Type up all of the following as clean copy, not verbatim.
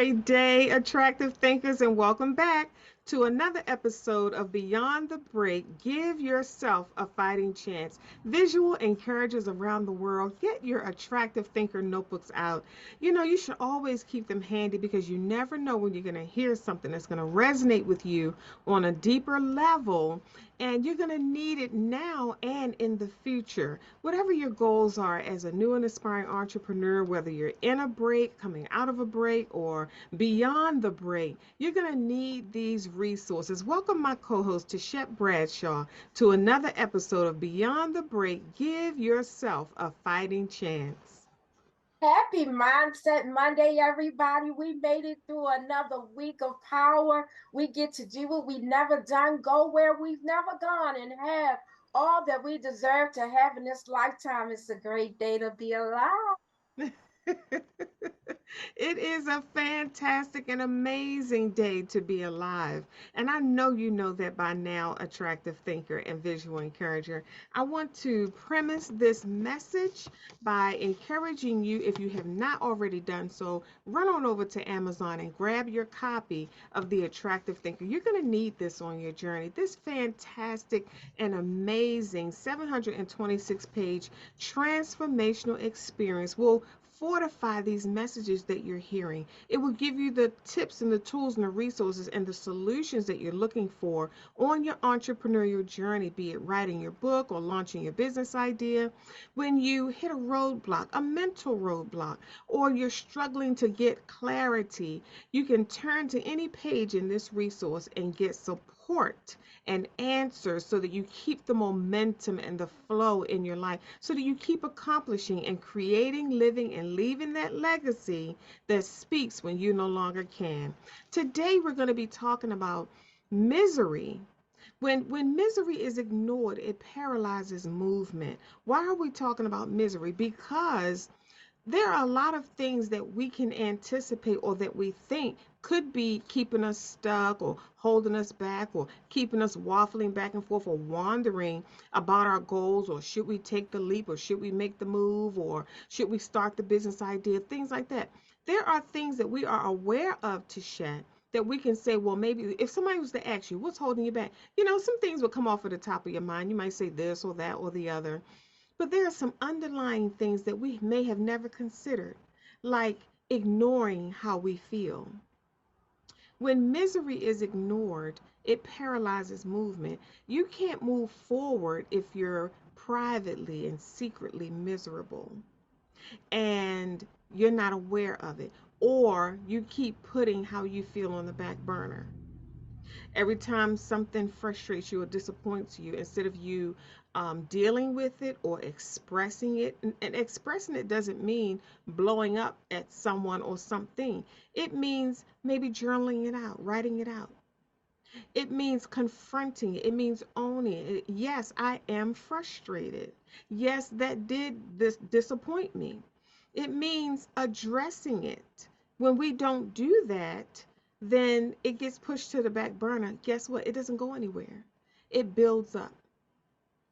great day, attractive thinkers, and welcome back to another episode of Beyond the Break. Give yourself a fighting chance. Visual encouragers around the world, get your attractive thinker notebooks out. You should always keep them handy because you never know when you're going to hear something that's going to resonate with you on a deeper level, and you're going to need it now and in the future. Whatever your goals are as a new and aspiring entrepreneur, whether you're in a break, coming out of a break, or beyond the break, you're going to need these resources. Welcome, my co host, Tichet Bradshaw, to another episode of Beyond the Break. Give yourself a fighting chance. Happy Mindset Monday, everybody. We made it through another week of power. We get to do what we never done, go where we've never gone, and have all that we deserve to have in this lifetime. It's a great day to be alive. It is a fantastic and amazing day to be alive. And I know you know that by now, attractive thinker and visual encourager. I want to premise this message by encouraging you, if you have not already done so, run on over to Amazon and grab your copy of The Attractive Thinker. You're going to need this on your journey. This fantastic and amazing 726-page transformational experience will fortify these messages that you're hearing. It will give you the tips and the tools and the resources and the solutions that you're looking for on your entrepreneurial journey, be it writing your book or launching your business idea. When you hit a roadblock, a mental roadblock, or you're struggling to get clarity, you can turn to any page in this resource and get support and answers so that you keep the momentum and the flow in your life, so that you keep accomplishing and creating, living, and leaving that legacy that speaks when you no longer can. Today, we're going to be talking about misery. When misery is ignored, it paralyzes movement. Why are we talking about misery? Because there are a lot of things that we can anticipate or that we think could be keeping us stuck or holding us back or keeping us waffling back and forth or wondering about our goals, or should we take the leap, or should we make the move, or should we start the business idea, things like that. There are things that we are aware of, to shed, that we can say, well, maybe if somebody was to ask you what's holding you back, some things will come off at the top of your mind. You might say this or that or the other, but there are some underlying things that we may have never considered, like ignoring how we feel. When misery is ignored, it paralyzes movement. You can't move forward if you're privately and secretly miserable and you're not aware of it, or you keep putting how you feel on the back burner. Every time something frustrates you or disappoints you, instead of you dealing with it or expressing it, and expressing it doesn't mean blowing up at someone or something. It means maybe journaling it out, writing it out. It means confronting it. It means owning it. Yes, I am frustrated. Yes, that did this disappoint me. It means addressing it. When we don't do that, then it gets pushed to the back burner. Guess what? It doesn't go anywhere. It builds up.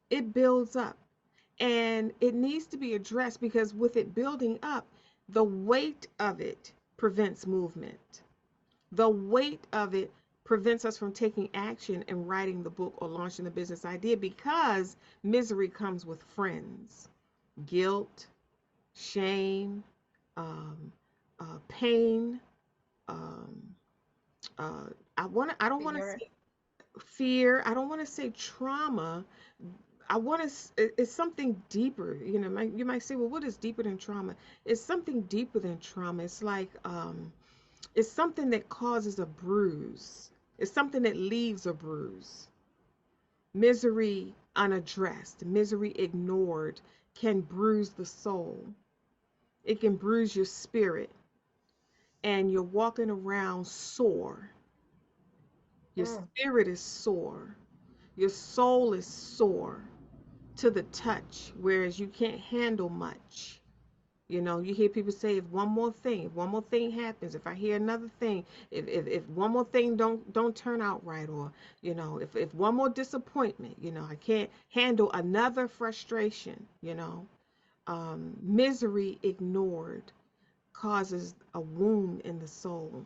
It builds up. And it needs to be addressed, because with it building up, the weight of it prevents movement. The weight of it prevents us from taking action and writing the book or launching the business idea, because misery comes with friends, guilt, shame, um, pain. Um, I don't want to Fear. say fear. I don't want to say trauma. I want to. It's something deeper. You might say, well, what is deeper than trauma? It's something deeper than trauma. It's like it's something that causes a bruise. It's something that leaves a bruise. Misery unaddressed, misery ignored, can bruise the soul. It can bruise your spirit, and you're walking around sore. Your Mm. spirit is sore. Your soul is sore to the touch, whereas you can't handle much. You hear people say, if one more thing happens, if I hear another thing, if one more thing don't turn out right, or if one more disappointment, I can't handle another frustration. Misery ignored causes a wound in the soul,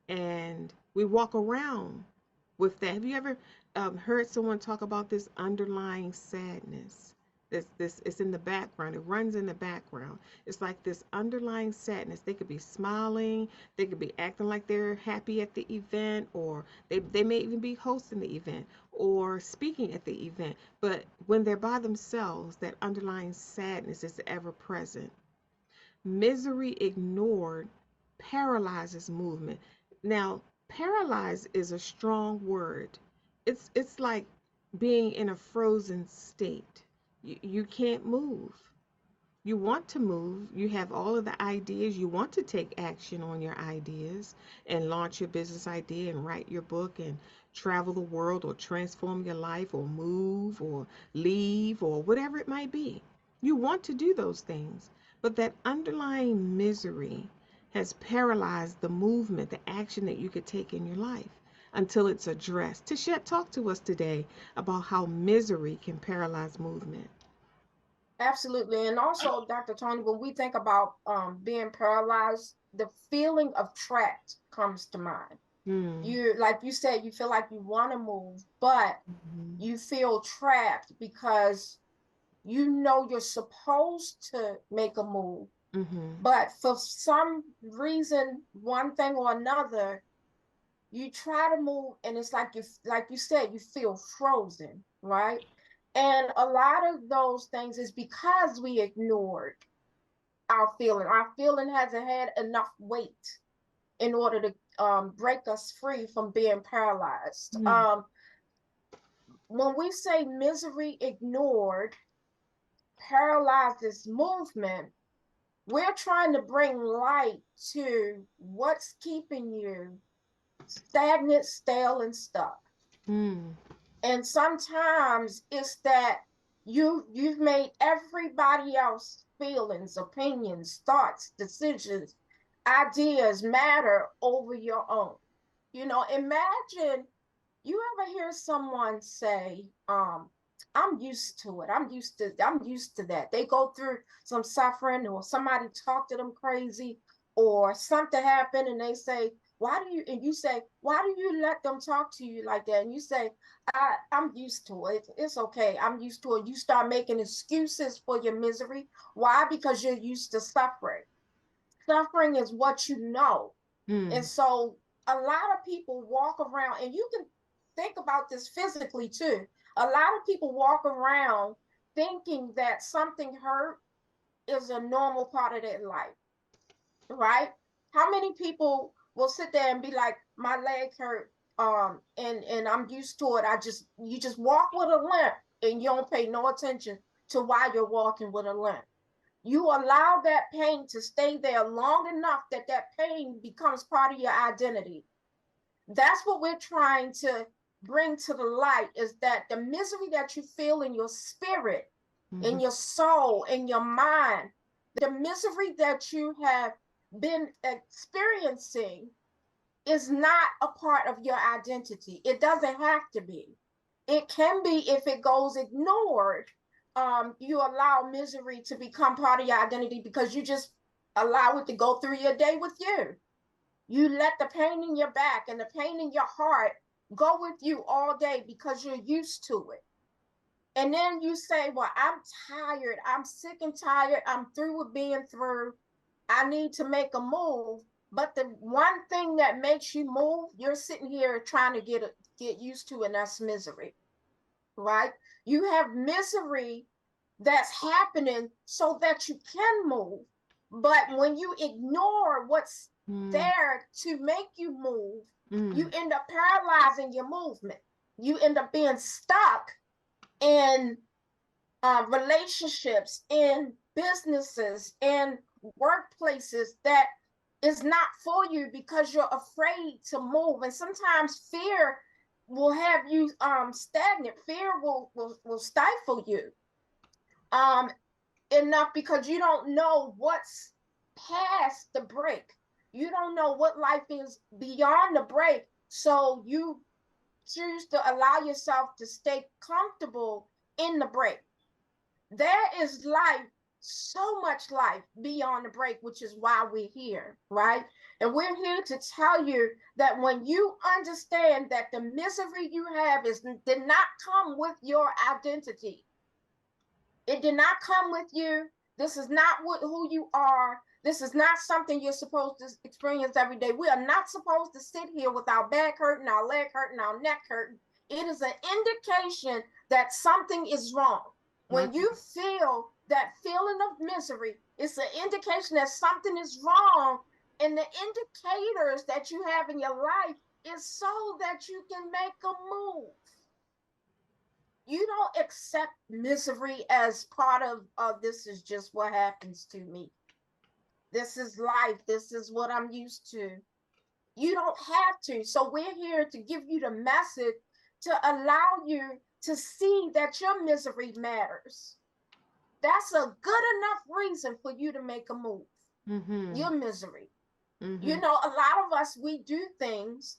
and we walk around with that. Have you ever heard someone talk about this underlying sadness? This it's in the background. It runs in the background. It's like this underlying sadness. They could be smiling. They could be acting like they're happy at the event, or they may even be hosting the event or speaking at the event. But when they're by themselves, that underlying sadness is ever present. Misery ignored paralyzes movement. Now, paralyze is a strong word. It's like being in a frozen state. You can't move. You want to move. You have all of the ideas. You want to take action on your ideas and launch your business idea and write your book and travel the world or transform your life or move or leave or whatever it might be. You want to do those things. But that underlying misery has paralyzed the movement, the action that you could take in your life until it's addressed. Tichet, talk to us today about how misery can paralyze movement. Absolutely. And also, Dr. Toni, when we think about being paralyzed, the feeling of trapped comes to mind. Mm. You, like you said, you feel like you want to move, but Mhm. you feel trapped because you know you're supposed to make a move, Mhm. but for some reason, one thing or another, you try to move and it's like you said, you feel frozen, right? And a lot of those things is because we ignored our feeling. Our feeling hasn't had enough weight in order to break us free from being paralyzed. Mm. When we say misery ignored paralyzes movement, we're trying to bring light to what's keeping you stagnant, stale, and stuck. Mm. And sometimes it's that you've made everybody else feelings, opinions, thoughts, decisions, ideas matter over your own. Imagine you ever hear someone say, I'm used to it. I'm used to that. They go through some suffering or somebody talk to them crazy or something happened and they say, why do you and you say, why do you let them talk to you like that? And you say, I'm used to it. It's okay. I'm used to it. You start making excuses for your misery. Why? Because you're used to suffering. Suffering is what you know. And Mm. so a lot of people walk around, and you can think about this physically too. A lot of people walk around thinking that something hurt is a normal part of their life, right? How many people will sit there and be like, my leg hurt, and I'm used to it. You just walk with a limp and you don't pay no attention to why you're walking with a limp. You allow that pain to stay there long enough that that pain becomes part of your identity. That's what we're trying to bring to the light, is that the misery that you feel in your spirit, in Mhm. your soul, in your mind, the misery that you have been experiencing is not a part of your identity. It doesn't have to be. It can be if it goes ignored. You allow misery to become part of your identity because you just allow it to go through your day with you. You let the pain in your back and the pain in your heart go with you all day because you're used to it. And then you say, well, I'm tired. I'm sick and tired. I'm through with being through. I need to make a move. But the one thing that makes you move, you're sitting here trying to get used to, and that's misery, right? You have misery that's happening so that you can move. But when you ignore what's Mm. there to make you move, you Mm. end up paralyzing your movement. You end up being stuck in relationships, in businesses, in workplaces that is not for you because you're afraid to move. And sometimes fear will have you stagnant. Fear will stifle you um enough because you don't know what's past the break. You don't know what life is beyond the break. So you choose to allow yourself to stay comfortable in the break. There is life so much life beyond the break, which is why we're here, right? And we're here to tell you that when you understand that the misery you have did not come with your identity, it did not come with you. This is not who you are. This is not something you're supposed to experience every day. We are not supposed to sit here with our back hurting, our leg hurting, our neck hurting. It is an indication that something is wrong. My When you feel that feeling of misery, it's an indication that something is wrong. And the indicators that you have in your life is so that you can make a move. You don't accept misery as part of this is just what happens to me. This is life. This is what I'm used to. You don't have to. So we're here to give you the message to allow you to see that your misery matters. That's a good enough reason for you to make a move. mm-hmm. Your misery. Mm-hmm. You know, a lot of us, we do things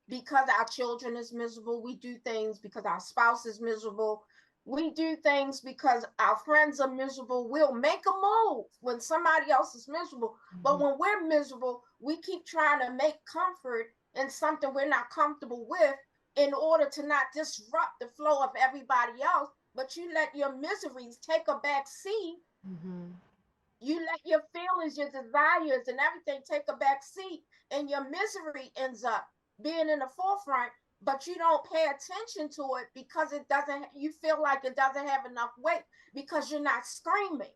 because our children is miserable. We do things because our spouse is miserable. We do things because our friends are miserable. We'll make a move when somebody else is miserable. But Mm-hmm. when we're miserable, we keep trying to make comfort in something we're not comfortable with in order to not disrupt the flow of everybody else. But you let your miseries take a back seat. Mm-hmm. You let your feelings, your desires, and everything take a back seat, and your misery ends up being in the forefront, but you don't pay attention to it because it doesn't, you feel like it doesn't have enough weight because you're not screaming.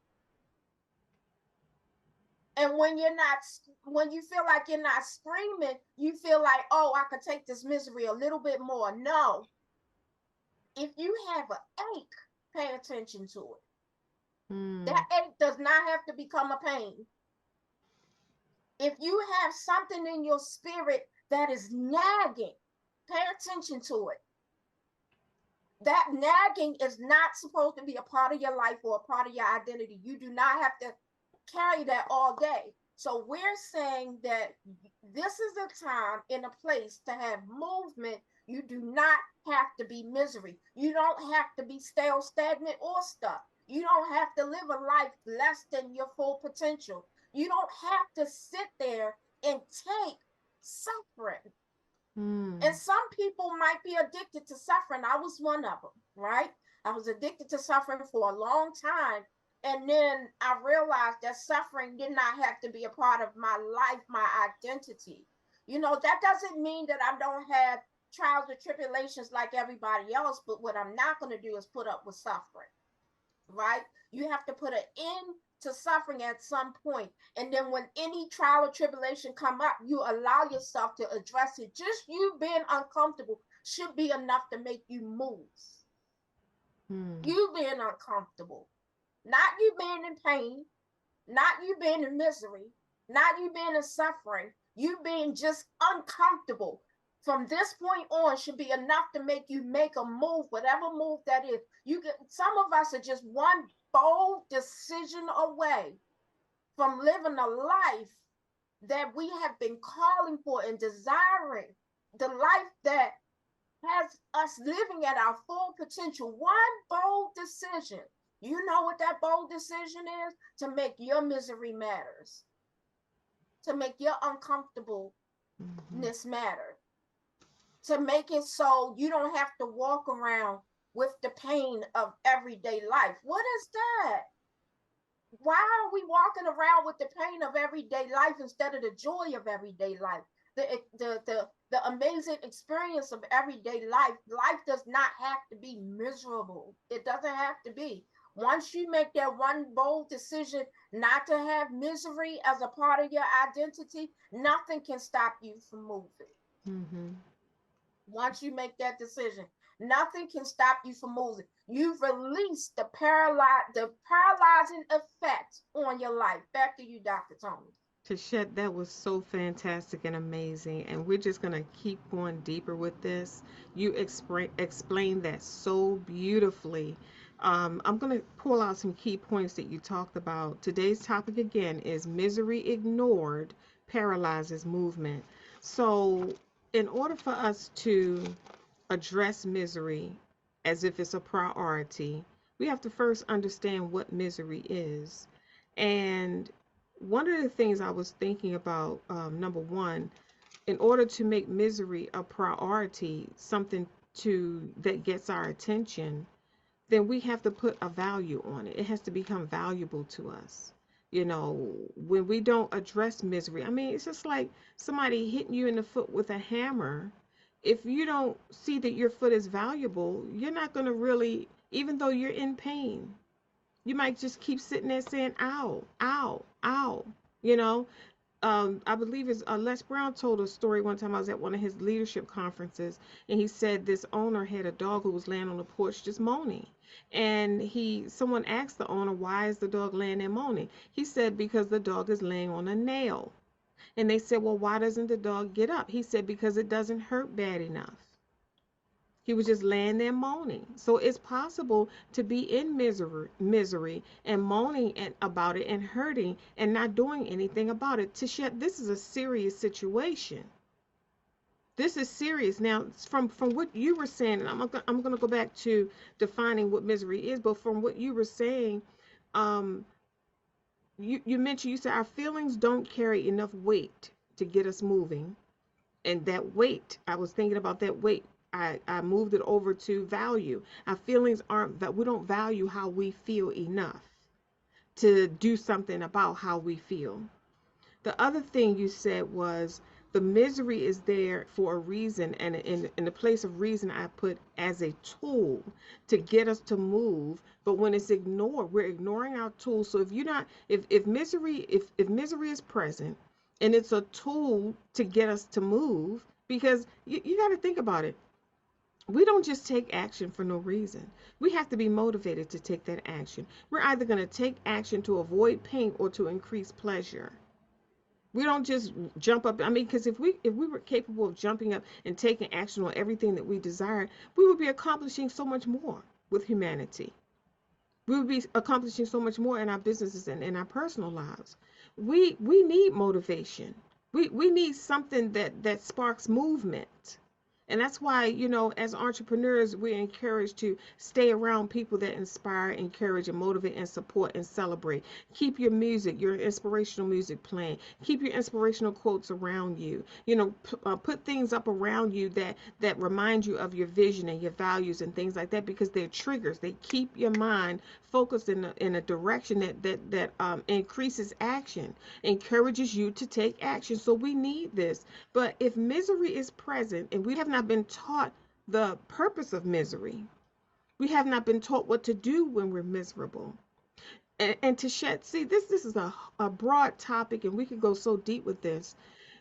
And when you're not, when you feel like you're not screaming, you feel like, oh, I could take this misery a little bit more. No, if you have an ache, pay attention to it. Mm. That ache does not have to become a pain. If you have something in your spirit that is nagging, pay attention to it. That nagging is not supposed to be a part of your life or a part of your identity. You do not have to carry that all day. So we're saying that this is a time and a place to have movement. You do not have to be misery. You don't have to be stale, stagnant, or stuck. You don't have to live a life less than your full potential. You don't have to sit there and take suffering. Mm. And some people might be addicted to suffering. I was one of them, right? I was addicted to suffering for a long time. And then I realized that suffering did not have to be a part of my life, my identity. You know, that doesn't mean that I don't have trials or tribulations like everybody else, but what I'm not going to do is put up with suffering, right? You have to put an end to suffering at some point. And then when any trial or tribulation come up, you allow yourself to address it. Just you being uncomfortable should be enough to make you move. Mm. You being uncomfortable, not you being in pain, not you being in misery, not you being in suffering, you being just uncomfortable. From this point on should be enough to make you make a move, whatever move that is. You get, some of us are just one bold decision away from living a life that we have been calling for and desiring, the life that has us living at our full potential. One bold decision. You know what that bold decision is? To make your misery matters, to make your uncomfortableness Mm-hmm. matter, to make it so you don't have to walk around with the pain of everyday life. What is that? Why are we walking around with the pain of everyday life instead of the joy of everyday life? The amazing experience of everyday life. Life does not have to be miserable. It doesn't have to be. Once you make that one bold decision not to have misery as a part of your identity, nothing can stop you from moving. Mm-hmm. Once you make that decision, nothing can stop you from moving. You've released the paralyzing effect on your life. Back to you, Dr. Toni. Tichet, that was so fantastic and amazing. And we're just going to keep going deeper with this. You explained that so beautifully. I'm going to pull out some key points that you talked about. Today's topic again is misery ignored paralyzes movement. So, in order for us to address misery as if it's a priority, We have to first understand what misery is. And one of the things I was thinking about, number one, in order to make misery a priority, something to that gets our attention, then we have to put a value on it. It has to become valuable to us. When we don't address misery, I mean, it's just like somebody hitting you in the foot with a hammer. If you don't see that your foot is valuable, you're not going to really, even though you're in pain, you might just keep sitting there saying, ow, ow, ow. You know, I believe it's Les Brown told a story one time. I was at one of his leadership conferences, and he said this owner had a dog who was laying on the porch just moaning. And someone asked the owner, why is the dog laying there moaning? He said, because the dog is laying on a nail. And they said, well, why doesn't the dog get up? He said, because it doesn't hurt bad enough. He was just laying there moaning. So it's possible to be in misery and moaning about it and hurting and not doing anything about it. Tichet, this is a serious situation. This is serious. Now, from what you were saying, and I'm going to go back to defining what misery is, but from what you were saying, um, you mentioned, you said our feelings don't carry enough weight to get us moving. And that weight, I was thinking about that weight. I moved it over to value. Our feelings aren't that we don't value how we feel enough to do something about how we feel. The other thing you said was the misery is there for a reason, and in the place of reason, I put as a tool to get us to move. But when it's ignored, we're ignoring our tools. So if misery is present and it's a tool to get us to move, because you got to think about it. We don't just take action for no reason. We have to be motivated to take that action. We're either going to take action to avoid pain or to increase pleasure. We don't just jump up. I mean, because if we were capable of jumping up and taking action on everything that we desired, we would be accomplishing so much more with humanity. We would be accomplishing so much more in our businesses and in our personal lives. We need motivation. We need something that sparks movement. And that's why, as entrepreneurs, we're encouraged to stay around people that inspire, encourage, and motivate and support and celebrate. Keep your music, your inspirational music playing. Keep your inspirational quotes around you. Put things up around you that remind you of your vision and your values and things like that, because they're triggers. They keep your mind focused in a direction that increases action, encourages you to take action. So we need this. But if misery is present and we have not been taught the purpose of misery, we have not been taught what to do when we're miserable. And to shed, see, this is a broad topic, and we could go so deep with this.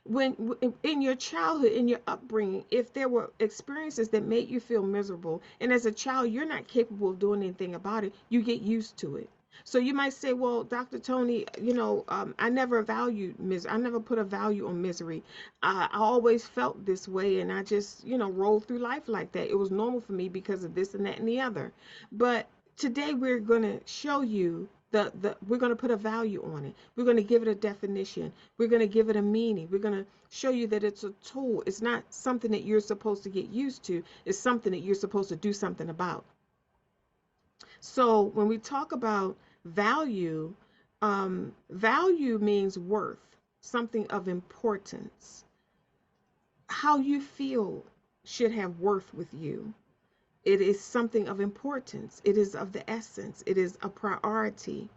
When in your childhood, in your upbringing, if there were experiences that made you feel miserable, and as a child you're not capable of doing anything about it, you get used to it. So you might say, well, Dr. Toni, I never valued misery. I never put a value on misery. I always felt this way, and I just, rolled through life like that. It was normal for me because of this and that and the other. But today we're going to show you we're going to put a value on it. We're going to give it a definition. We're going to give it a meaning. We're going to show you that it's a tool. It's not something that you're supposed to get used to. It's something that you're supposed to do something about. So when we talk about value, value means worth, something of importance. How you feel should have worth with you. It is something of importance. It is of the essence. It is a priority.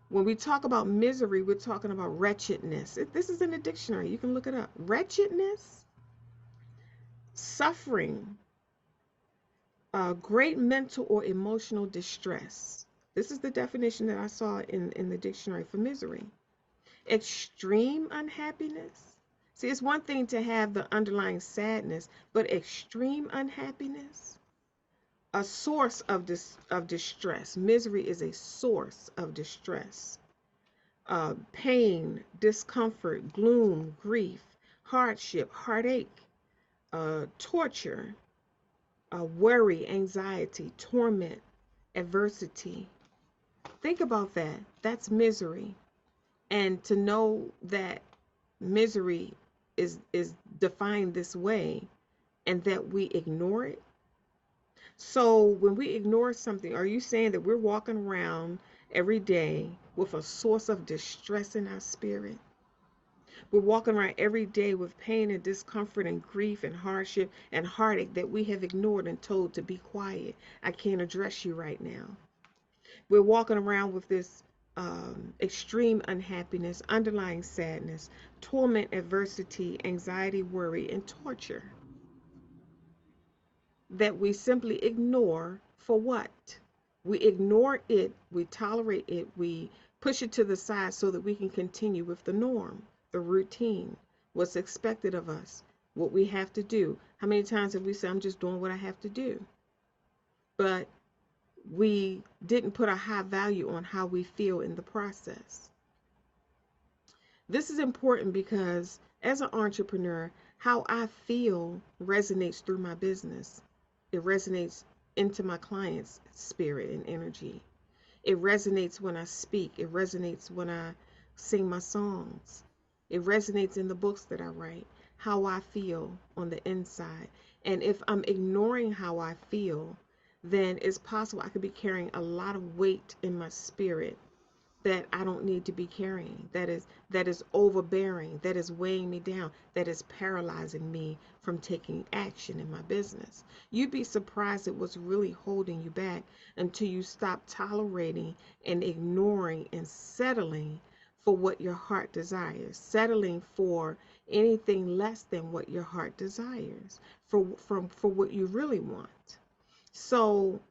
When we talk about misery, we're talking about wretchedness. This is in the dictionary. You can look it up. Wretchedness, suffering, great mental or emotional distress. This is the definition that I saw in the dictionary for misery. Extreme unhappiness. See, it's one thing to have the underlying sadness, but extreme unhappiness, a source of distress. Misery is a source of distress. Pain, discomfort, gloom, grief, hardship, heartache, torture, worry, anxiety, torment, adversity. Think about that. That's misery. And to know that misery is defined this way and that we ignore it, So when we ignore something, are you saying that we're walking around every day with a source of distress in our spirit? We're walking around every day with pain and discomfort and grief and hardship and heartache that we have ignored and told to be quiet. I can't address you right now. We're walking around with this extreme unhappiness, underlying sadness, torment, adversity, anxiety, worry, and torture that we simply ignore for what? We ignore it, we tolerate it, we push it to the side so that we can continue with the norm, the routine, what's expected of us, what we have to do. How many times have we said, I'm just doing what I have to do? But we didn't put a high value on how we feel in the process. This is important because as an entrepreneur, how I feel resonates through my business. It resonates into my client's spirit and energy. It resonates when I speak. It resonates when I sing my songs. It resonates in the books that I write, how I feel on the inside. And if I'm ignoring how I feel, then it's possible I could be carrying a lot of weight in my spirit that I don't need to be carrying, that is overbearing, that is weighing me down, that is paralyzing me from taking action in my business. You'd be surprised at what's really holding you back until you stop tolerating and ignoring and settling for what your heart desires, settling for anything less than what your heart desires, for what you really want. So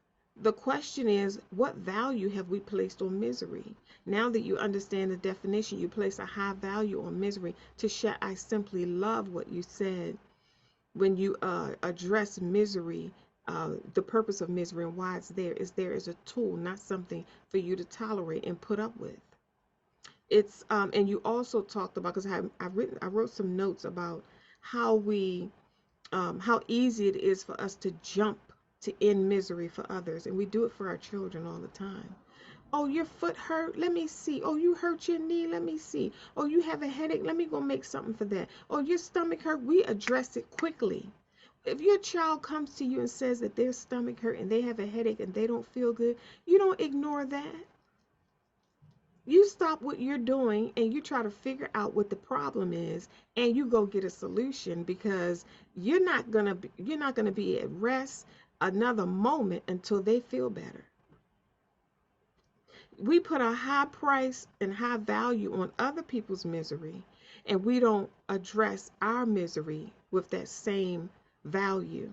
the question is, what value have we placed on misery? Now that you understand the definition, you place a high value on misery. Tisha, I simply love what you said when you address misery. The purpose of misery and why it's there is a tool, not something for you to tolerate and put up with. It's and you also talked about, because I wrote some notes about how we how easy it is for us to jump to end misery for others, and we do it for our children all the time. Oh, your foot hurt, let me see. Oh, you hurt your knee, let me see. Oh, you have a headache, let me go make something for that. Oh, your stomach hurt, we address it quickly. If your child comes to you and says that their stomach hurt and they have a headache and they don't feel good, you don't ignore that. You stop what you're doing and you try to figure out what the problem is, and you go get a solution, because you're not going to be at rest another moment until they feel better. We put a high price and high value on other people's misery, and we don't address our misery with that same value.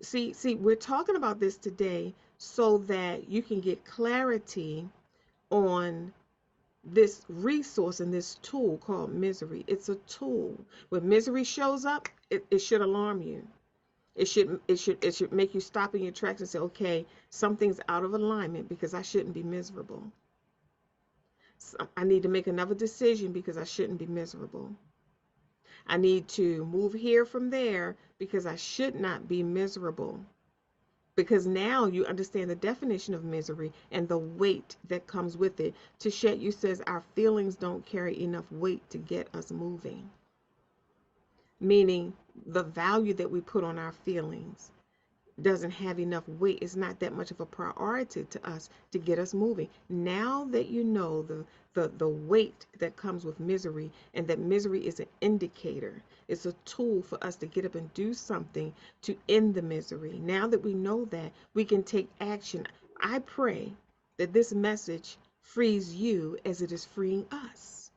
See, we're talking about this today so that you can get clarity on this resource and this tool called misery. It's a tool. When misery shows up, it should alarm you. It should make you stop in your tracks and say, okay, something's out of alignment, because I shouldn't be miserable. So I need to make another decision because I shouldn't be miserable. I need to move here from there because I should not be miserable. Because now you understand the definition of misery and the weight that comes with it. Tichet, you says our feelings don't carry enough weight to get us moving, meaning the value that we put on our feelings doesn't have enough weight. It's not that much of a priority to us to get us moving. Now that you know the weight that comes with misery, and that misery is an indicator, it's a tool for us to get up and do something to end the misery. Now that we know that, we can take action. I pray that this message frees you as it is freeing us.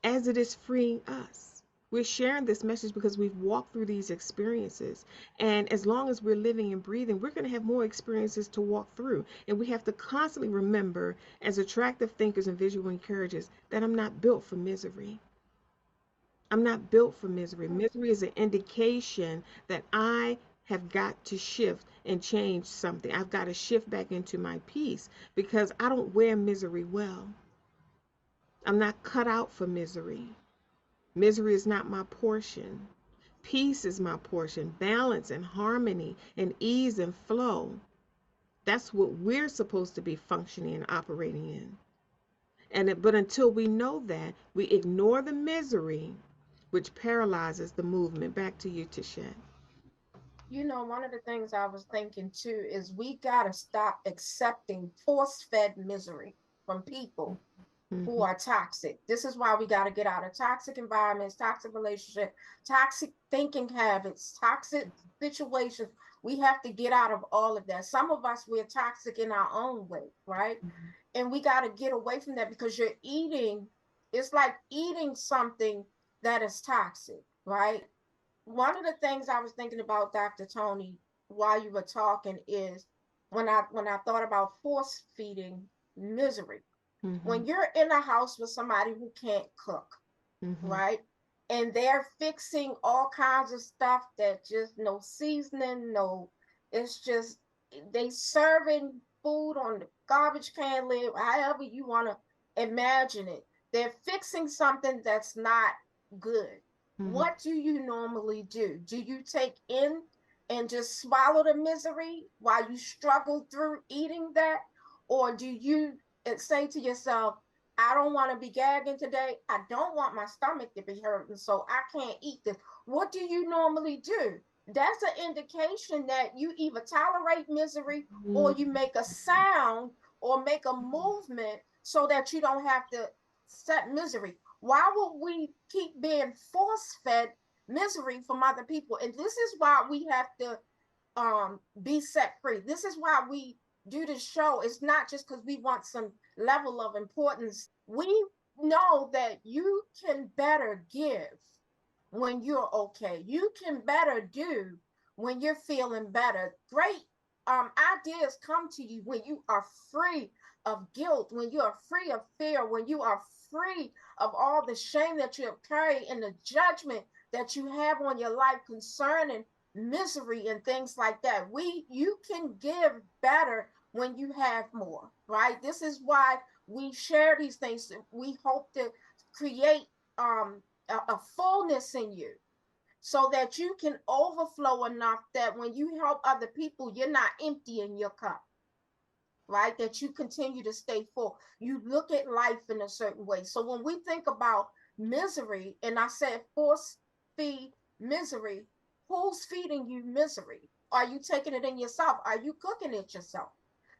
As it is freeing us. We're sharing this message because we've walked through these experiences. And as long as we're living and breathing, we're going to have more experiences to walk through. And we have to constantly remember, as attractive thinkers and visual encouragers, that I'm not built for misery. I'm not built for misery. Misery is an indication that I have got to shift and change something. I've got to shift back into my peace, because I don't wear misery well. I'm not cut out for misery. Misery is not my portion. Peace is my portion. Balance and harmony and ease and flow. That's what we're supposed to be functioning and operating in. But until we know that, we ignore the misery, which paralyzes the movement. Back to you, Tichet. One of the things I was thinking too is we got to stop accepting force fed misery from people who Mm-hmm. are toxic. This is why we got to get out of toxic environments, toxic relationships, toxic thinking habits, toxic situations. We have to get out of all of that. Some of us, we're toxic in our own way, right? And we got to get away from that because you're eating, it's like eating something that is toxic, right? One of the things I was thinking about, Dr. Toni, while you were talking is when I thought about force feeding misery. Mm-hmm. When you're in a house with somebody who can't cook, Mm-hmm. right? And they're fixing all kinds of stuff that just no seasoning, no, it's just they serving food on the garbage can lid, however you want to imagine it. They're fixing something that's not good. Mm-hmm. What do you normally do? Do you take in and just swallow the misery while you struggle through eating that? Or do you say to yourself, I don't want to be gagging today. I don't want my stomach to be hurting, so I can't eat this. What do you normally do? That's an indication that you either tolerate misery or you make a sound or make a movement so that you don't have to set misery. Why would we keep being force fed misery from other people? And this is why we have to be set free. This is why we do this show. It's not just because we want some level of importance. We know that you can better give when you're okay. You can better do when you're feeling better. Great ideas come to you when you are free of guilt, when you are free of fear, when you are free of all the shame that you have carried and the judgment that you have on your life concerning misery and things like that. You can give better when you have more, right? This is why we share these things. We hope to create a fullness in you so that you can overflow enough that when you help other people, you're not emptying your cup, right? That you continue to stay full. You look at life in a certain way. So when we think about misery, and I said force feed misery, who's feeding you misery? Are you taking it in yourself? Are you cooking it yourself?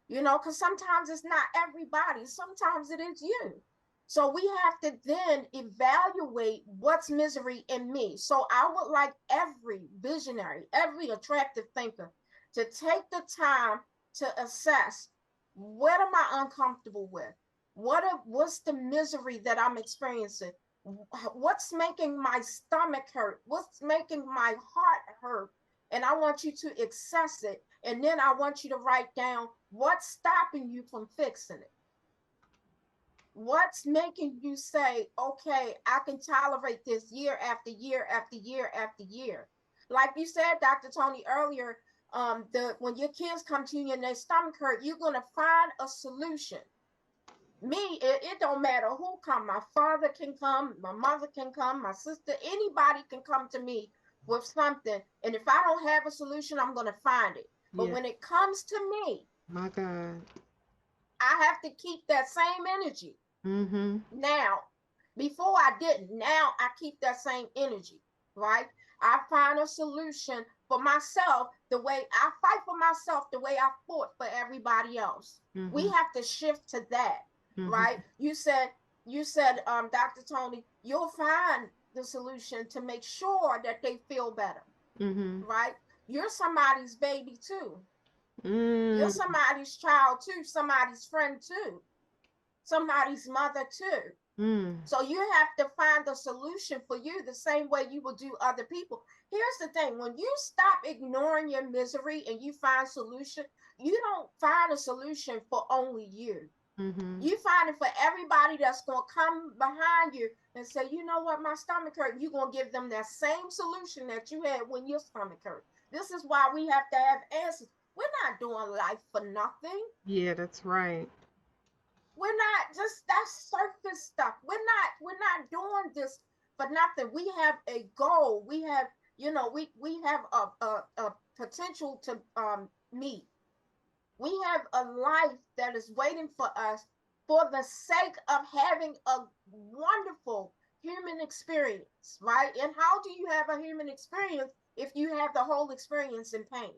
Because sometimes it's not everybody, sometimes it is you. So we have to then evaluate what's misery in me. So I would like every visionary, every attractive thinker to take the time to assess, what am I uncomfortable with? What's the misery that I'm experiencing? What's making my stomach hurt? What's making my heart hurt? And I want you to access it. And then I want you to write down what's stopping you from fixing it. What's making you say, okay, I can tolerate this year after year after year after year? Like you said, Dr. Toni, earlier, when your kids come to you and their stomach hurt, you're gonna find a solution. Me, it don't matter who come. My father can come, my mother can come, my sister, anybody can come to me with something. And if I don't have a solution, I'm gonna find it. But Yeah. when it comes to me, My God. I have to keep that same energy. Mm-hmm. Now, before I didn't. Now I keep that same energy, right? I find a solution for myself the way I fight for myself, the way I fought for everybody else. We Mm-hmm. have to shift to that, Mm-hmm. right? You said, Dr. Toni, you'll find the solution to make sure that they feel better, Mm-hmm. right? You're somebody's baby too. You're Mm. somebody's child too, somebody's friend too, somebody's mother too. Mm. So you have to find a solution for you the same way you will do other people. Here's the thing, when you stop ignoring your misery and you find solution, you don't find a solution for only you. Mm-hmm. You find it for everybody that's going to come behind you and say, you know what, my stomach hurt. You're going to give them that same solution that you had when your stomach hurt. This is why we have to have answers. We're not doing life for nothing. Yeah, that's right. We're not just that's surface stuff. We're not doing this for nothing. We have a goal. We have, we have a potential to meet. We have a life that is waiting for us for the sake of having a wonderful human experience, right? And how do you have a human experience if you have the whole experience in pain.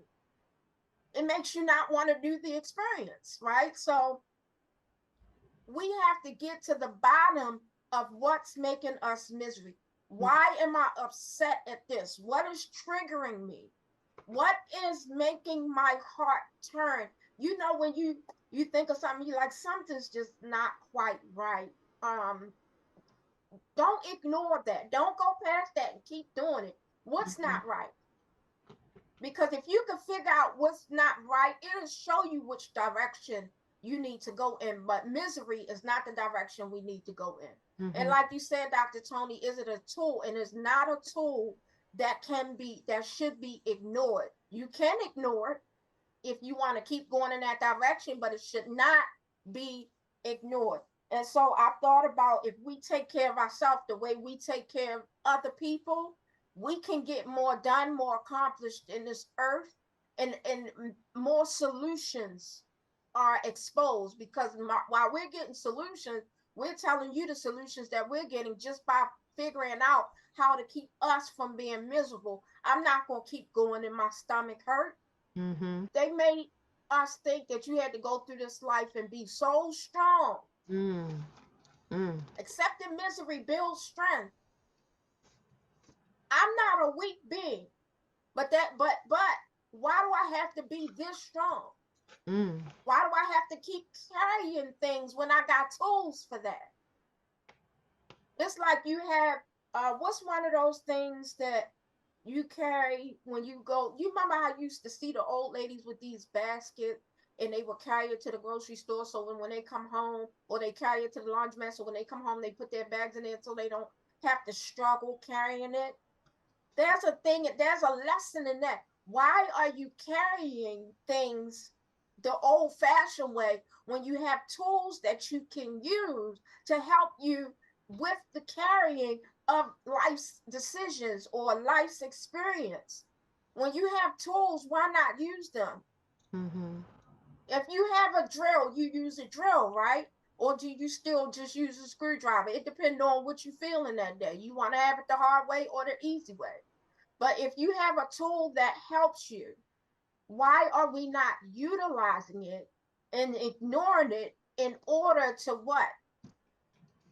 It makes you not want to do the experience, right? So we have to get to the bottom of what's making us misery. Why am I upset at this? What is triggering me? What is making my heart turn? You know, when you think of something, you like something's just not quite right. Um, don't ignore that. Don't go past that and keep doing it. What's Mhm. not right? Because if you can figure out what's not right, it'll show you which direction you need to go in. But misery is not the direction we need to go in. And Mhm. like you said, Dr. Toni, is it a tool? And it's not a tool that should be ignored. You can ignore it if you want to keep going in that direction, but it should not be ignored. And so I thought about, if we take care of ourselves the way we take care of other people, we can get more done, more accomplished in this earth, and more solutions are exposed, because while we're getting solutions, we're telling you the solutions that we're getting just by figuring out how to keep us from being miserable. I'm not going to keep going in my stomach hurt. Mhm. They made us think that you had to go through this life and be so strong. Mm. Mm. Accepting misery builds strength. I'm not a weak being, but why do I have to be this strong? Mm. Why do I have to keep carrying things when I got tools for that? It's like you have what's one of those things that you carry when you go? You remember how you used to see the old ladies with these baskets, and they would carry it to the grocery store, so when they come home, or they carry it to the laundromat, so when they come home they put their bags in there so they don't have to struggle carrying it. There's a lesson in that. Why are you carrying things the old fashioned way when you have tools that you can use to help you with the carrying of life's decisions or life's experience? When you have tools, why not use them? Mhm. If you have a drill, you use a drill, right? Or do you still just use a screwdriver? It depends on what you feel in that day. You want to have it the hard way or the easy way. But if you have a tool that helps you, why are we not utilizing it and ignoring it in order to what?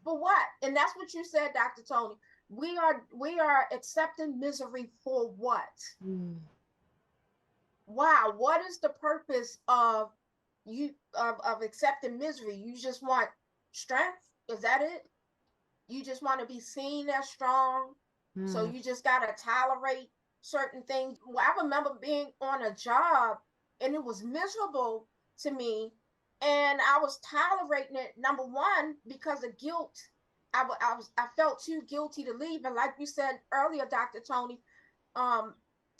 For what? And that's what you said, Dr. Toni. We are accepting misery for what? Mm. Wow, what is the purpose of accepting misery? You just want strength? Is that it? You just want to be seen as strong, so Mm. you just got to tolerate certain things. Well, I remember being on a job and it was miserable to me, and I was tolerating it, number one, because of guilt. I felt too guilty to leave, and like you said earlier, Dr. Toni, um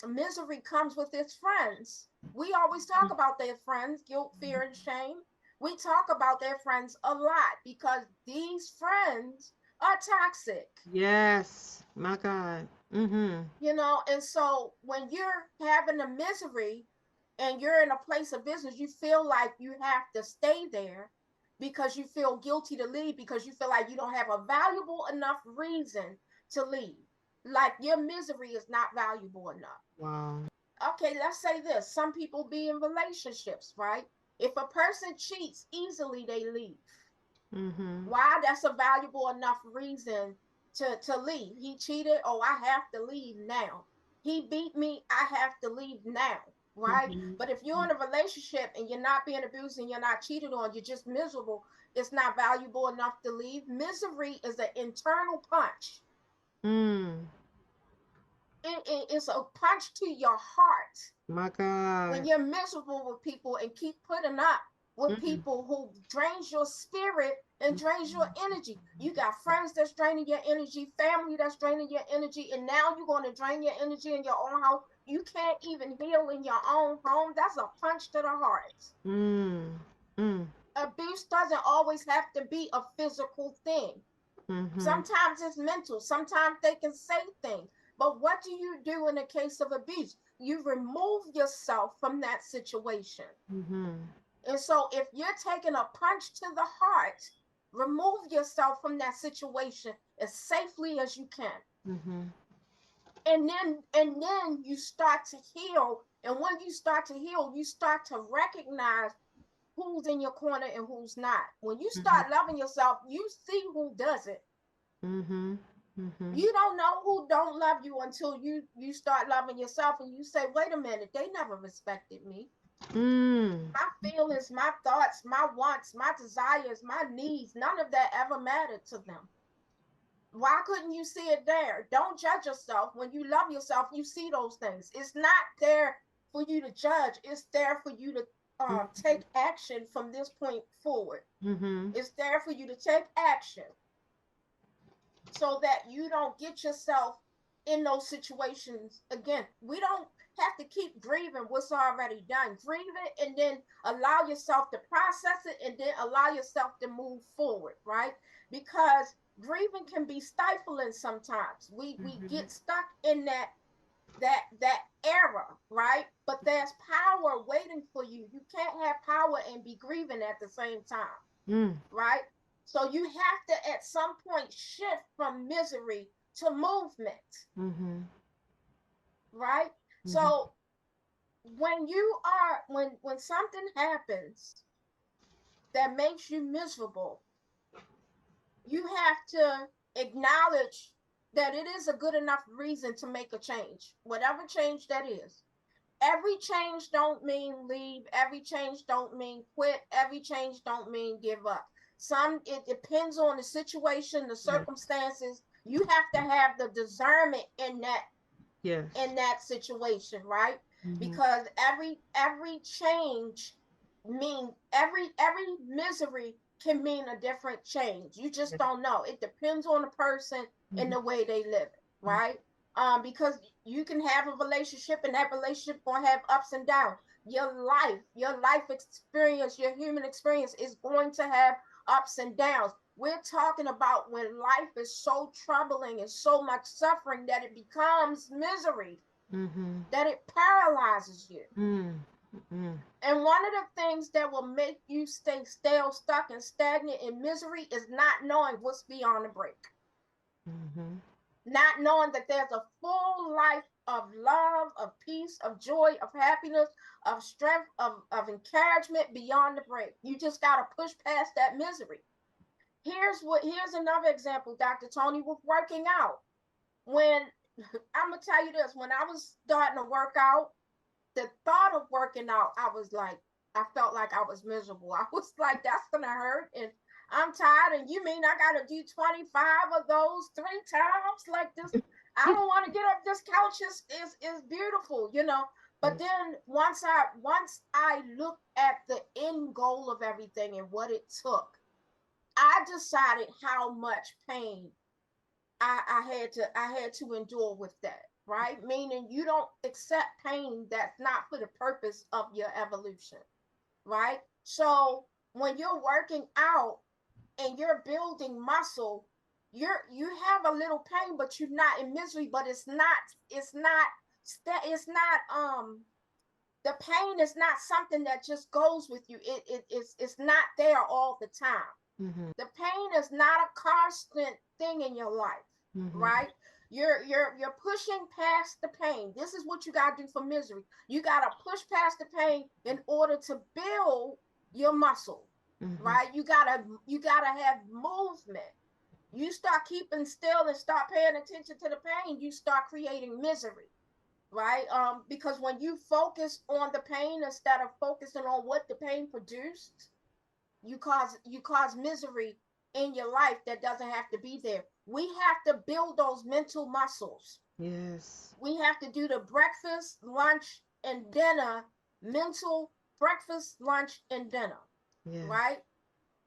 misery comes with its friends. We always talk about their friends, guilt, fear, and shame. We talk about their friends a lot because these friends are toxic, Yes. My God. Mhm. and so when you're having a misery and you're in a place of business, you feel like you have to stay there because you feel guilty to leave, because you feel like you don't have a valuable enough reason to leave. Like your misery is not valuable enough. Wow. Okay, let's say this. Some people be in relationships, right? If a person cheats easily, they leave. Mhm. Why? That's a valuable enough reason to leave. He cheated, oh, I have to leave now. He beat me, I have to leave now, right? Mhm. But if you're in a relationship and you're not being abused and you're not cheated on, you're just miserable, it's not valuable enough to leave. Misery is an internal punch. Mm. It's a punch to your heart My when God. you're miserable with people and keep putting up with Mm. people who drains your spirit and drains your energy. You got friends that's draining your energy, family that's draining your energy, and now you're going to drain your energy in your own house. You can't even heal in your own home. That's a punch to the heart. Mm. Mm. Abuse doesn't always have to be a physical thing. Mhm. Sometimes it's mental. Sometimes they can say things. But what do you do in the case of abuse? You remove yourself from that situation. Mhm. And so if you're taking a punch to the heart, remove yourself from that situation as safely as you can. Mhm. And then you start to heal. And when you start to heal, you start to recognize who's in your corner and who's not. When you Mm-hmm. start loving yourself, you see who doesn't. Mm-hmm. Mm-hmm. You don't know who don't love you until you start loving yourself, and you say, wait a minute, they never respected me. Mm. My feelings, my thoughts, my wants, my desires, my needs, none of that ever mattered to them. Why couldn't you see it there? Don't judge yourself. When you love yourself, you see those things. It's not there for you to judge. It's there for you to take action from this point forward. Mm-hmm. It's there for you to take action so that you don't get yourself in those situations again. We don't have to keep grieving what's already done. Grieve it and then allow yourself to process it and then allow yourself to move forward, right? Because grieving can be stifling sometimes. We Mm-hmm. get stuck in that era, right? But there's power waiting for you. You can't have power and be grieving at the same time, Mm. right? So you have to at some point shift from misery to movement, Mm-hmm. right? Mm-hmm. So when you are when something happens that makes you miserable, you have to acknowledge that it is a good enough reason to make a change, whatever change that is. Every change don't mean leave, every change don't mean quit, every change don't mean give up. Some, it depends on the situation, the Yes. circumstances. You have to have the discernment Yes. in that situation, right? Mm-hmm. Because every change mean every misery can mean a different change. You just Yes. don't know. It depends on the person and Mm-hmm. the way they live it, right? Because you can have a relationship and that relationship gonna have ups and downs. Your life experience, your human experience is going to have ups and downs. We're talking about when life is so troubling and so much suffering that it becomes misery, Mm-hmm. that it paralyzes you. Mm. Mm. And one of the things that will make you stay stale, stuck, and stagnant in misery is not knowing what's beyond the break. Mm-hmm. Not knowing that there's a full life of love, of peace, of joy, of happiness, of strength, of encouragement beyond the break. You just got to push past that misery. Here's another example, Dr. Toni, with working out. When I'm gonna tell you this, when I was starting to work out, the thought of working out, I was like, I felt like I was miserable. I was like, that's gonna hurt, and I'm tired. And you mean I gotta do 25 of those 3 times like this? I don't want to get up. This couch is beautiful, you know. But Yes. then once I looked at the end goal of everything and what it took, I decided how much pain I had to endure with that, right? Meaning you don't accept pain that's not for the purpose of your evolution, right? So when you're working out and you're building muscle, you have a little pain, but you're not in misery. But it's not the pain is not something that just goes with you. It's not there all the time. Mm-hmm. The pain is not a constant thing in your life, Mm-hmm. right? You're pushing past the pain. This is what you gotta do for misery. You gotta push past the pain in order to build your muscle, Mm-hmm. right? You gotta have movement. You start keeping still and start paying attention to the pain, you start creating misery, right? Because when you focus on the pain instead of focusing on what the pain produced, you cause misery in your life that doesn't have to be there. We have to build those mental muscles. Yes. We have to do the breakfast, lunch, and dinner mental breakfast, lunch, and dinner, Yes. right?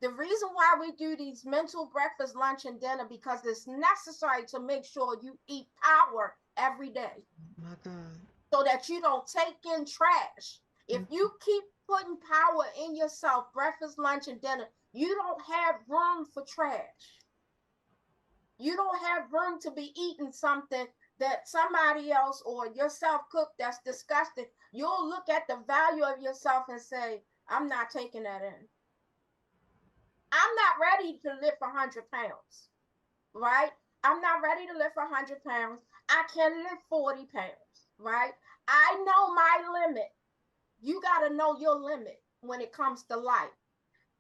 The reason why we do these mental breakfast, lunch, and dinner because it's necessary to make sure you eat power every day My God. so that you don't take in trash. If Mm-hmm. you keep putting power in yourself, breakfast, lunch, and dinner, you don't have room for trash. You don't have room to be eating something that somebody else or yourself cooked that's disgusting. You'll look at the value of yourself and say, I'm not taking that in. I'm not ready to lift 100 pounds, right? I'm not ready to lift 100 pounds. I can lift 40 pounds, right? I know my limit. You got to know your limit when it comes to life.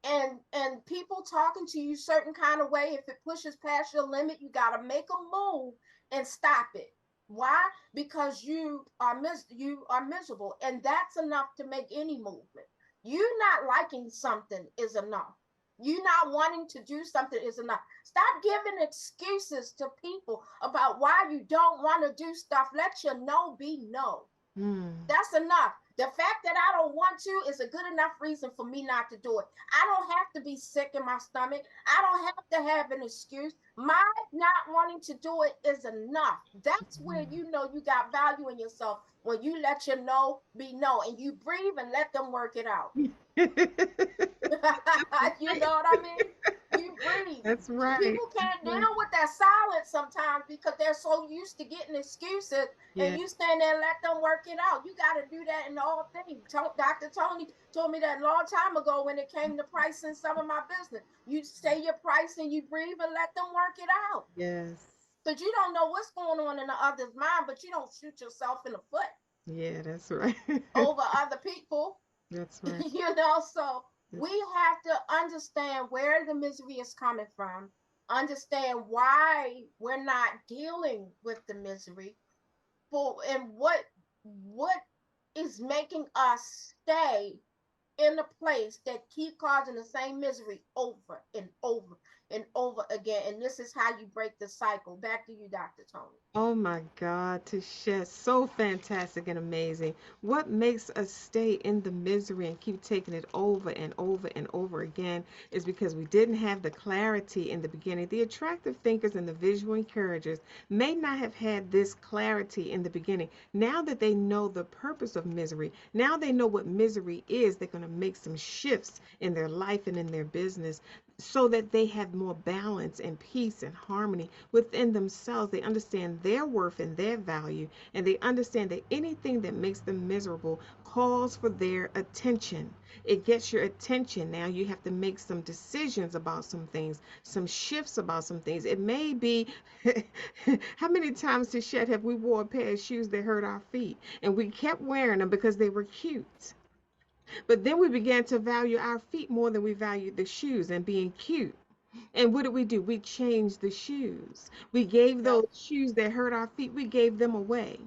And people talking to you certain kind of way, if it pushes past your limit, you got to make a move and stop it. Why? Because you are miserable, and that's enough to make any movement. You not liking something is enough. You not wanting to do something is enough. Stop giving excuses to people about why you don't want to do stuff. Let your no be no. Mm. That's enough. The fact that I don't want to is a good enough reason for me not to do it. I don't have to be sick in my stomach. I don't have to have an excuse. My not wanting to do it is enough. That's where you know you got value in yourself, when you let your no be no and you breathe and let them work it out. You know what I mean? You breathe. That's right. People can't Right. deal with that silence sometimes because they're so used to getting excuses, and Yeah. you stand there and let them work it out. You got to do that in all things. Dr. Toni told me that a long time ago when it came to pricing some of my business. You say your price and you breathe and let them work it out. Yes. Because you don't know what's going on in the other's mind, but you don't shoot yourself in the foot Yeah, that's right. over other people. That's right. So we That's have to understand where the misery is coming from, understand why we're not dealing with the misery, for and what is making us stay in a place that keep causing the same misery over and over and over again. And this is how you break the cycle. Back to you, Dr. Toni. Oh my God, Tisha, so fantastic and amazing. What makes us stay in the misery and keep taking it over and over and over again is because we didn't have the clarity in the beginning. The attractive thinkers and the visual encouragers may not have had this clarity in the beginning. Now that they know the purpose of misery, now they know what misery is, they're going to make some shifts in their life and in their business so that they have more balance and peace and harmony within themselves. They understand their worth and their value, and they understand that anything that makes them miserable calls for their attention. It gets your attention. Now you have to make some decisions about some things, some shifts about some things. It may be how many times to shed have we wore a pair of shoes that hurt our feet and we kept wearing them because they were cute. But then we began to value our feet more than we valued the shoes and being cute. And what did we do? We changed the shoes. We gave Yep. those shoes that hurt our feet, we gave them away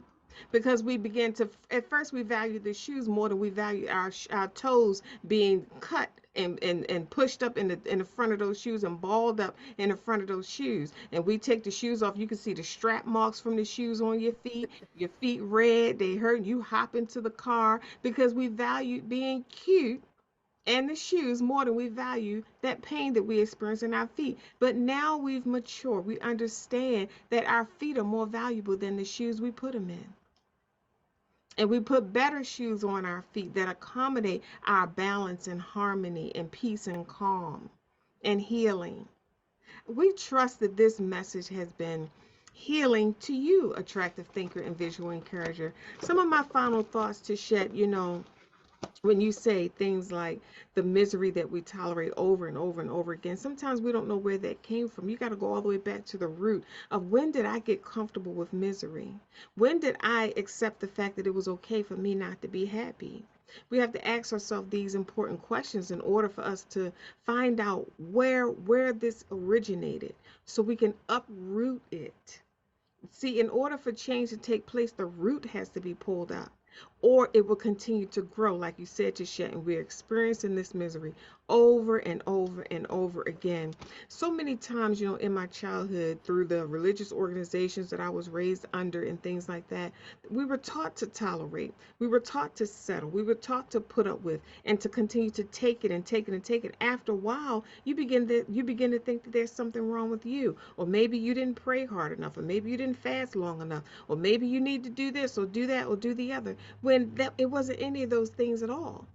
because we began to, at first, we valued the shoes more than we valued our toes being cut and pushed up in the front of those shoes and balled up in the front of those shoes. And we take the shoes off. You can see the strap marks from the shoes on your feet red, they hurt. You hop into the car because we valued being cute and the shoes more than we value that pain that we experience in our feet. But now we've matured. We understand that our feet are more valuable than the shoes we put them in. And we put better shoes on our feet that accommodate our balance and harmony and peace and calm and healing. We trust that this message has been healing to you, attractive thinker and visual encourager. Some of my final thoughts to shed, when you say things like the misery that we tolerate over and over and over again, sometimes we don't know where that came from. You got to go all the way back to the root of, when did I get comfortable with misery? When did I accept the fact that it was okay for me not to be happy? We have to ask ourselves these important questions in order for us to find out where this originated so we can uproot it. See, in order for change to take place, the root has to be pulled out, or it will continue to grow, like you said, Tisha, and we're experiencing this misery over and over and over again. So many times, in my childhood, through the religious organizations that I was raised under and things like that, we were taught to tolerate. We were taught to settle. We were taught to put up with and to continue to take it and take it and take it. After a while, you begin to think that there's something wrong with you, or maybe you didn't pray hard enough, or maybe you didn't fast long enough, or maybe you need to do this or do that or do the other, when that it wasn't any of those things at all.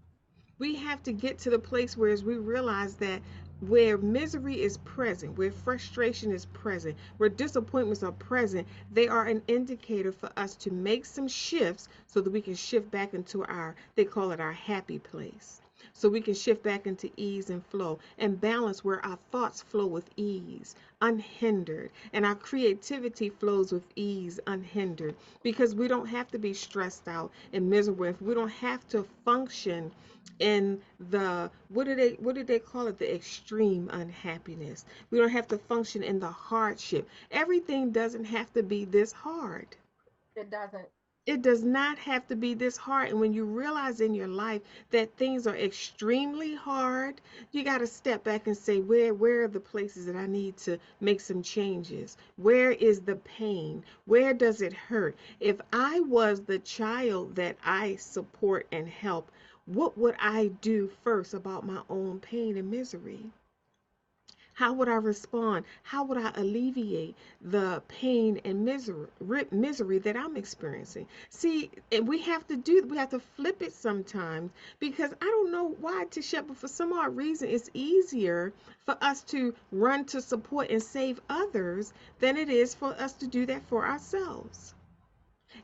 We have to get to the place where, as we realize that where misery is present, where frustration is present, where disappointments are present, they are an indicator for us to make some shifts so that we can shift back into they call it our happy place. so we can shift back into ease and flow and balance, where our thoughts flow with ease, unhindered, and our creativity flows with ease, unhindered, because we don't have to be stressed out and miserable. We don't have to function in the, what did they call it, the extreme unhappiness. We don't have to function in the hardship. Everything doesn't have to be this hard. It doesn't. It does not have to be this hard. And when you realize in your life that things are extremely hard, you got to step back and say, where are the places that I need to make some changes? Where is the pain? Where does it hurt? If I was the child that I support and help, what would I do first about my own pain and misery? How would I respond? How would I alleviate the pain and misery that I'm experiencing? See, and we have to flip it sometimes, because I don't know why, Tichet, but for some odd reason, it's easier for us to run to support and save others than it is for us to do that for ourselves.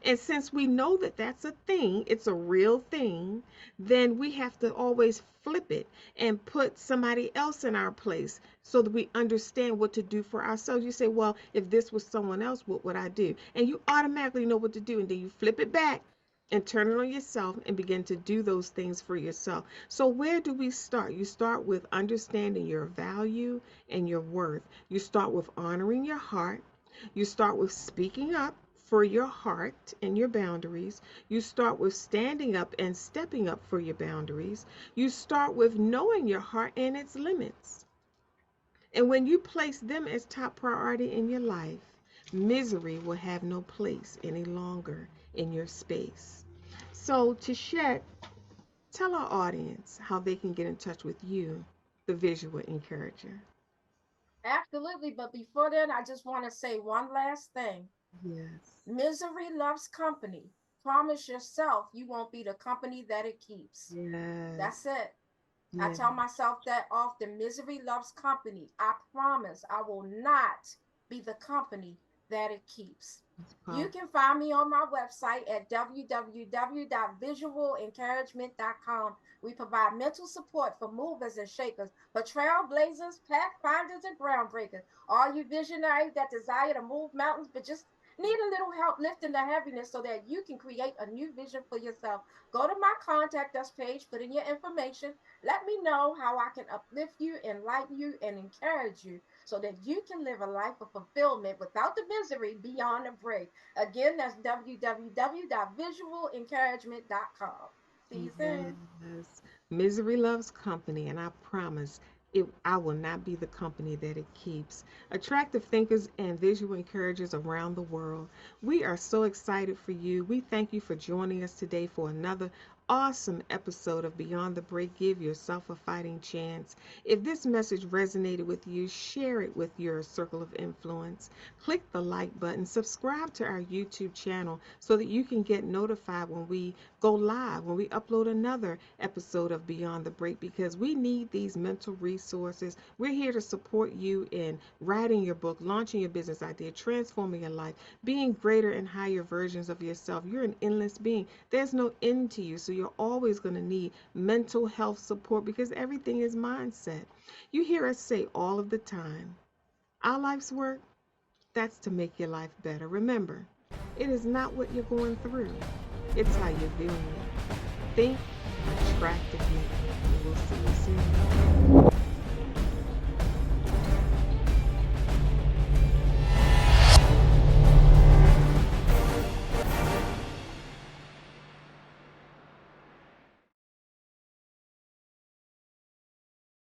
And since we know that that's a thing, it's a real thing, then we have to always flip it and put somebody else in our place so that we understand what to do for ourselves. You say, well, if this was someone else, what would I do? And you automatically know what to do. And then you flip it back and turn it on yourself and begin to do those things for yourself. So where do we start? You start with understanding your value and your worth. You start with honoring your heart. You start with speaking up for your heart and your boundaries. You start with standing up and stepping up for your boundaries. You start with knowing your heart and its limits. And when you place them as top priority in your life, misery will have no place any longer in your space. So, Tichet, tell our audience how they can get in touch with you, the visual encourager. Absolutely. But before then, I just want to say one last thing. Yes. Misery loves company. Promise yourself you won't be the company that it keeps. That's Yes. it. I Yes. tell myself that often. Misery loves company. I promise I will not be the company that it keeps. It's You powerful. can find me on my website at www.visualencouragement.com. We provide mental support for movers and shakers, for trailblazers, pathfinders, and groundbreakers. All you visionaries that desire to move mountains but just need a little help lifting the heaviness so that you can create a new vision for yourself. Go to my contact us page, put in your information. Let me know how I can uplift you, enlighten you, and encourage you so that you can live a life of fulfillment without the misery beyond a break. Again, that's www.visualencouragement.com. See you soon. Yes. Misery loves company, and I promise I will not be the company that it keeps. Attractive thinkers and visual encouragers around the world, we are so excited for you. We thank you for joining us today for another awesome episode of Beyond the Break. Give yourself a fighting chance. If this message resonated with you, share it with your circle of influence. Click the like button, subscribe to our YouTube channel so that you can get notified when we go live, when we upload another episode of Beyond the Break, because we need these mental resources. We're here to support you in writing your book, launching your business idea, transforming your life, being greater and higher versions of yourself. You're an endless being. There's no end to you, so you're always going to need mental health support, because everything is mindset. You hear us say all of the time, our life's work, that's to make your life better. Remember, it is not what you're going through, it's how you're viewing it. Think attractively. We'll see you soon.